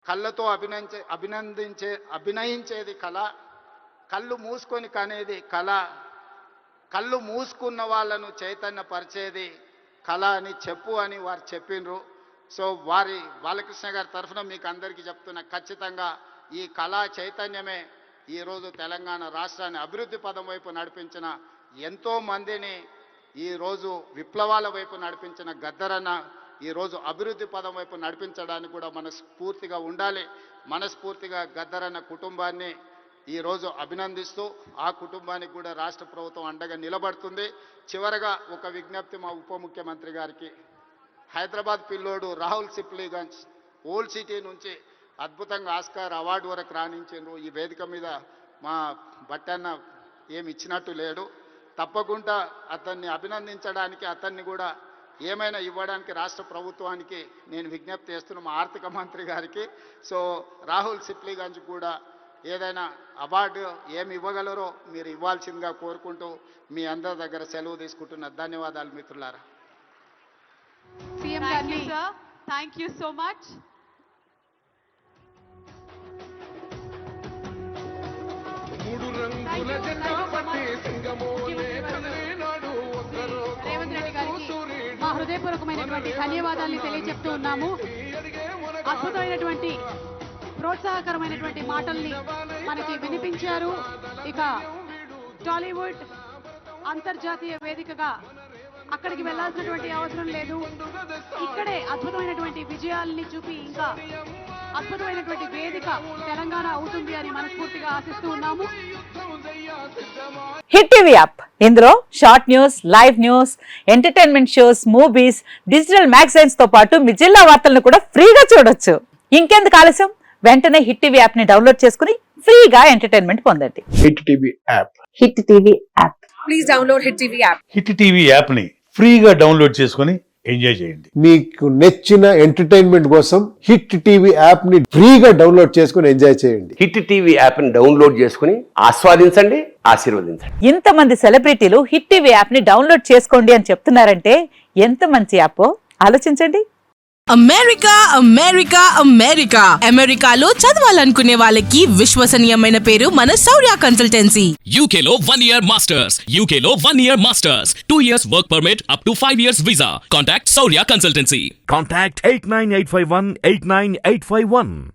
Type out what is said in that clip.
కళ్ళతో అభినయించేది కళ, కళ్ళు మూసుకొని కనేది కళ, కళ్ళు మూసుకున్న వాళ్ళను చైతన్యపరిచేది కళ అని చెప్పు అని వారు చెప్పిండ్రు. సో బాలకృష్ణ గారి తరఫున మీకు అందరికీ చెప్తున్నా, ఖచ్చితంగా ఈ కళా చైతన్యమే ఈరోజు తెలంగాణ రాష్ట్రాన్ని అభివృద్ధి పదం వైపు నడిపించిన ఎంతోమందిని, ఈరోజు విప్లవాల వైపు నడిపించిన గద్దరన్న ఈరోజు అభివృద్ధి పదం వైపు నడిపించడానికి కూడా మనస్ఫూర్తిగా ఉండాలి. మనస్ఫూర్తిగా గద్దరన్న కుటుంబాన్ని ఈరోజు అభినందిస్తూ ఆ కుటుంబానికి కూడా రాష్ట్ర ప్రభుత్వం అండగా నిలబడుతుంది. చివరగా ఒక విజ్ఞప్తి మా ఉప ముఖ్యమంత్రి గారికి, హైదరాబాద్ పిల్లోడు రాహుల్ సిప్లీగంజ్ ఓల్డ్ సిటీ నుంచి అద్భుతంగా ఆస్కార్ అవార్డు వరకు రాణించారు. ఈ వేదిక మీద మా బట్టన్న ఏమి ఇచ్చినట్టు లేడు. తప్పకుండా అతన్ని అభినందించడానికి, అతన్ని కూడా ఏమైనా ఇవ్వడానికి రాష్ట్ర ప్రభుత్వానికి నేను విజ్ఞప్తి చేస్తున్నా, మా ఆర్థిక మంత్రి గారికి. సో రాహుల్ సిప్లీగంజ్ కూడా ఏదైనా అవార్డు ఏమి ఇవ్వగలరో మీరు ఇవ్వాల్సిందిగా కోరుకుంటూ మీ అందరి దగ్గర సెలవు తీసుకుంటున్నా. ధన్యవాదాలు మిత్రులారా. Thank you so much. Revanth Reddy గారికి మా హృదయపూర్వకమైనటువంటి ధన్యవాదాలను తెలియజెప్తూ ఉన్నాము. అద్భుతమైనటువంటి ప్రోత్సాహకరమైనటువంటి మాటల్ని మనకి వినిపించారు. ఇక టాలీవుడ్ అంతర్జాతీయ వేదికగా అక్కడికి వెళ్లాల్సినటువంటి అవసరం లేదు. ఇక్కడే అద్భుతమైనటువంటి విజయాల్ని చూపి ఇంకా అద్భుతమైనటువంటి వేదిక తెలంగాణ అవుతుంది అని మనస్ఫూర్తిగా ఆశిస్తూ ఉన్నాము. హిట్ టీవీ యాప్, ఇందులో short news, live news, entertainment shows, movies, digital magazines తో పాటు మీ జిల్లా వార్తలను కూడా ఫ్రీగా చూడొచ్చు. ఇంకెందుకు ఆలస్యం, వెంటనే హిట్ టీవీ యాప్ ని డౌన్లోడ్ చేసుకుని ఫ్రీగా ఎంటర్టైన్మెంట్ పొందండి. Hit TV app. Hit TV app. Please download hit TV app. Hit TV app ని ఫ్రీగా డౌన్లోడ్ చేసుకుని ఎంజాయ్ చేయండి. మీకు నచ్చిన ఎంటర్టైన్మెంట్ కోసం హిట్ టీవీ యాప్ ని ఫ్రీగా డౌన్లోడ్ చేసుకుని ఎంజాయ్ చేయండి. హిట్ టీవీ యాప్ ని డౌన్లోడ్ చేసుకుని ఆస్వాదించండి, ఆశీర్వదించండి. ఇంతమంది సెలబ్రిటీలు హిట్ టీవీ యాప్ ని డౌన్లోడ్ చేసుకోండి అని చెప్తున్నారంటే ఎంత మంచి యాప్ ఆలోచించండి. అమెరికా అమెరికా అమెరికా అమెరికాలో చదవాలనుకునే వాళ్ళకి విశ్వసనీయమైన పేరు మన శౌర్య కన్సల్టెన్సీ. UK లో 1 year masters, UK లో 1 year masters, 2 years work permit up to 5 years visa. Contact Saurya Consultancy. Contact 89851 89851.